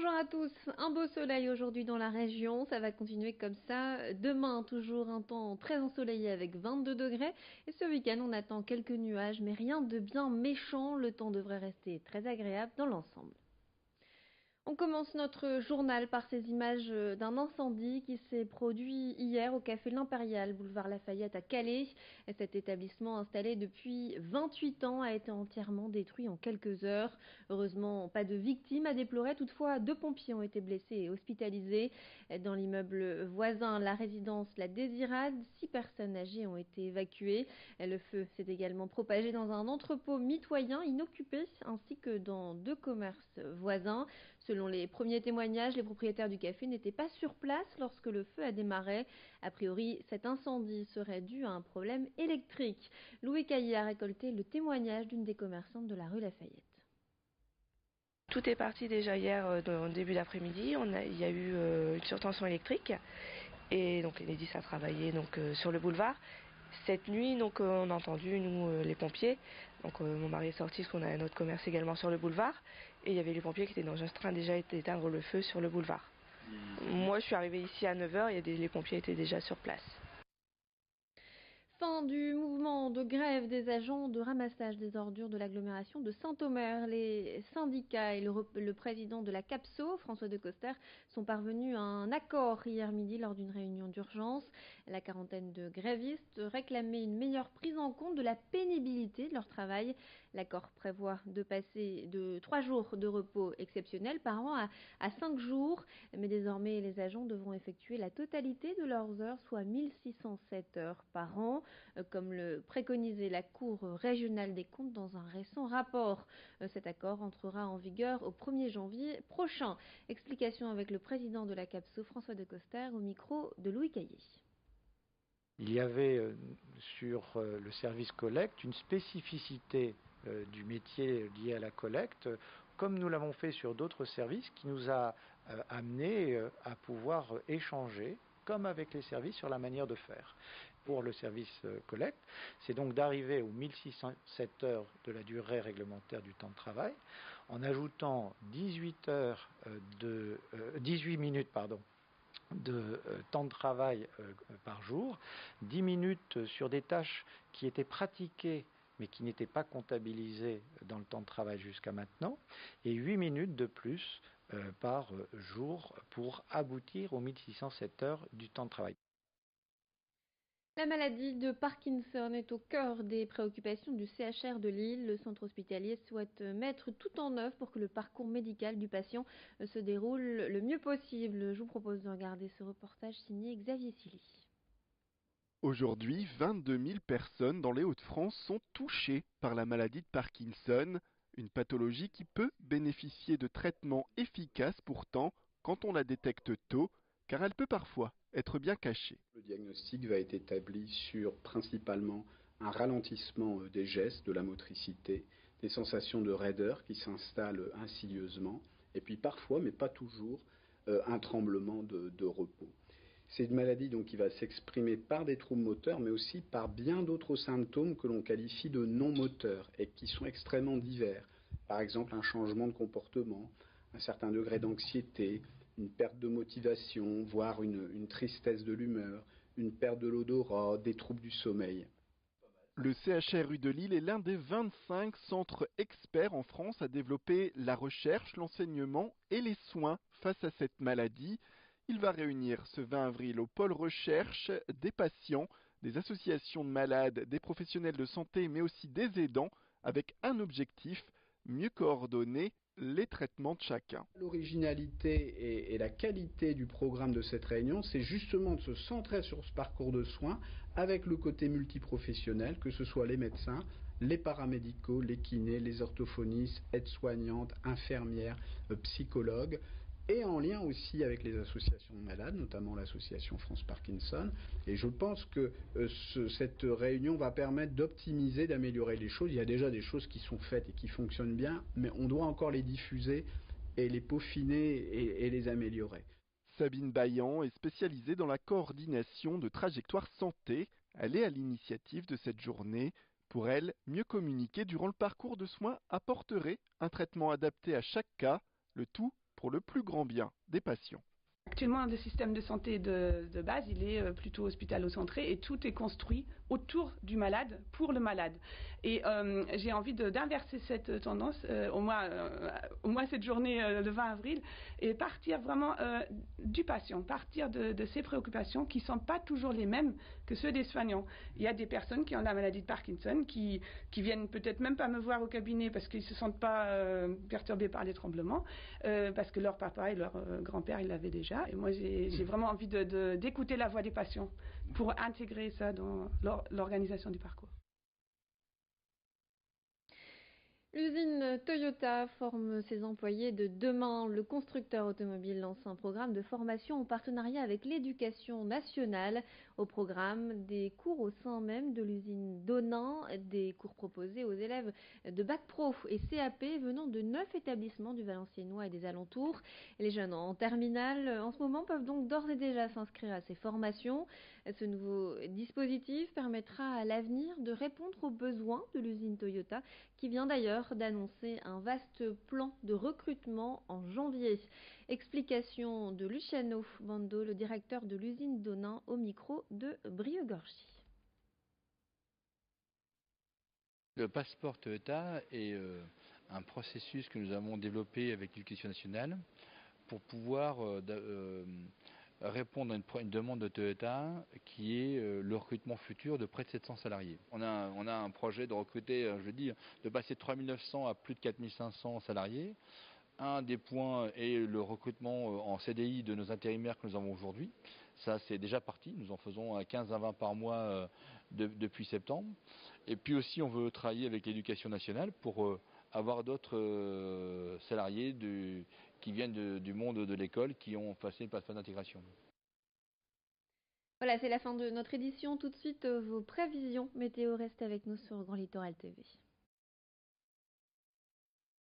Bonjour à tous, un beau soleil aujourd'hui dans la région, ça va continuer comme ça. Demain, toujours un temps très ensoleillé avec 22 degrés. Et ce week-end, on attend quelques nuages, mais rien de bien méchant. Le temps devrait rester très agréable dans l'ensemble. On commence notre journal par ces images d'un incendie qui s'est produit hier au café L'Impérial, boulevard Lafayette à Calais. Cet établissement installé depuis 28 ans a été entièrement détruit en quelques heures. Heureusement, pas de victimes à déplorer. Toutefois, 2 pompiers ont été blessés et hospitalisés. Dans l'immeuble voisin, la résidence La Désirade, 6 personnes âgées ont été évacuées. Le feu s'est également propagé dans un entrepôt mitoyen inoccupé ainsi que dans 2 commerces voisins. Selon les premiers témoignages, les propriétaires du café n'étaient pas sur place lorsque le feu a démarré. A priori, cet incendie serait dû à un problème électrique. Louis Caillé a récolté le témoignage d'une des commerçantes de la rue Lafayette. Tout est parti déjà hier au début d'après-midi. Il y a eu une surtension électrique et donc Enedis a travaillé sur le boulevard. Cette nuit, on a entendu, nous, les pompiers. Mon mari est sorti parce qu'on a un autre commerce également sur le boulevard. Et il y avait les pompiers qui étaient dans un train déjà d'éteindre le feu sur le boulevard. Moi, je suis arrivée ici à 9 heures et les pompiers étaient déjà sur place. Fin du mouvement de grève des agents de ramassage des ordures de l'agglomération de Saint-Omer. Les syndicats et le président de la CAPSO, François Decoster, sont parvenus à un accord hier midi lors d'une réunion d'urgence. La quarantaine de grévistes réclamaient une meilleure prise en compte de la pénibilité de leur travail. L'accord prévoit de passer de 3 jours de repos exceptionnel par an à 5 jours. Mais désormais, les agents devront effectuer la totalité de leurs heures, soit 1607 heures par an, comme le préconisait la Cour régionale des comptes dans un récent rapport. Cet accord entrera en vigueur au 1er janvier prochain. Explication avec le président de la CAPSO, François Decoster, au micro de Louis Caillé. Il y avait sur le service collecte une spécificité du métier lié à la collecte, comme nous l'avons fait sur d'autres services, qui nous a amené à pouvoir échanger, comme avec les services, sur la manière de faire. Pour le service collecte, c'est donc d'arriver aux 1607 heures de la durée réglementaire du temps de travail, en ajoutant 18 minutes de temps de travail par jour, 10 minutes sur des tâches qui étaient pratiquées mais qui n'étaient pas comptabilisées dans le temps de travail jusqu'à maintenant, et 8 minutes de plus par jour pour aboutir aux 1607 heures du temps de travail. La maladie de Parkinson est au cœur des préoccupations du CHR de Lille. Le centre hospitalier souhaite mettre tout en œuvre pour que le parcours médical du patient se déroule le mieux possible. Je vous propose de regarder ce reportage signé Xavier Silly. Aujourd'hui, 22 000 personnes dans les Hauts-de-France sont touchées par la maladie de Parkinson, une pathologie qui peut bénéficier de traitements efficaces pourtant quand on la détecte tôt, car elle peut parfois être bien cachée. Le diagnostic va être établi sur principalement un ralentissement des gestes, de la motricité, des sensations de raideur qui s'installent insidieusement, et puis parfois, mais pas toujours, un tremblement de repos. C'est une maladie donc qui va s'exprimer par des troubles moteurs, mais aussi par bien d'autres symptômes que l'on qualifie de non moteurs et qui sont extrêmement divers. Par exemple, un changement de comportement, un certain degré d'anxiété, une perte de motivation, voire une tristesse de l'humeur, une perte de l'odorat, des troubles du sommeil. Le CHRU de Lille est l'un des 25 centres experts en France à développer la recherche, l'enseignement et les soins face à cette maladie. Il va réunir ce 20 avril au pôle recherche des patients, des associations de malades, des professionnels de santé, mais aussi des aidants, avec un objectif, mieux coordonner les traitements de chacun. L'originalité et la qualité du programme de cette réunion, c'est justement de se centrer sur ce parcours de soins avec le côté multiprofessionnel, que ce soit les médecins, les paramédicaux, les kinés, les orthophonistes, aides-soignantes, infirmières, psychologues, et en lien aussi avec les associations de malades, notamment l'association France Parkinson. Et je pense que cette réunion va permettre d'optimiser, d'améliorer les choses. Il y a déjà des choses qui sont faites et qui fonctionnent bien, mais on doit encore les diffuser et les peaufiner et les améliorer. Sabine Baillan est spécialisée dans la coordination de trajectoires santé. Elle est à l'initiative de cette journée. Pour elle, mieux communiquer durant le parcours de soins apporterait un traitement adapté à chaque cas, le tout pour le plus grand bien des patients. Actuellement, le système de santé de base, il est plutôt hospitalo-centré et tout est construit autour du malade, pour le malade. Et j'ai envie d'inverser cette tendance, au moins cette journée le 20 avril, et partir vraiment du patient, partir de ses préoccupations qui ne sont pas toujours les mêmes que ceux des soignants. Il y a des personnes qui ont la maladie de Parkinson, qui viennent peut-être même pas me voir au cabinet parce qu'ils ne se sentent pas perturbés par les tremblements, parce que leur papa et leur grand-père, ils l'avaient déjà. Et moi, j'ai vraiment envie d'écouter la voix des patients pour intégrer ça dans l'organisation du parcours. L'usine Toyota forme ses employés de demain. Le constructeur automobile lance un programme de formation en partenariat avec l'Éducation nationale. Au programme, des cours au sein même de l'usine d'Onin, des cours proposés aux élèves de Bac Pro et CAP venant de 9 établissements du Valenciennois et des alentours. Les jeunes en terminale, en ce moment, peuvent donc d'ores et déjà s'inscrire à ces formations. Ce nouveau dispositif permettra à l'avenir de répondre aux besoins de l'usine Toyota, qui vient d'ailleurs d'annoncer un vaste plan de recrutement en janvier. Explication de Luciano Bando, le directeur de l'usine d'Onin, au micro de Brieux-Gorgy. Le passeport Toyota est un processus que nous avons développé avec l'Éducation nationale pour pouvoir répondre à une demande de Toyota qui est le recrutement futur de près de 700 salariés. On a un projet de recruter, de passer de 3900 à plus de 4500 salariés. Un des points est le recrutement en CDI de nos intérimaires que nous avons aujourd'hui. Ça, c'est déjà parti. Nous en faisons 15 à 20 par mois depuis septembre. Et puis aussi, on veut travailler avec l'Éducation nationale pour avoir d'autres salariés qui viennent du monde de l'école, qui ont passé une plateforme d'intégration. Voilà, c'est la fin de notre édition. Tout de suite, vos prévisions météo. Restez avec nous sur Grand Littoral TV.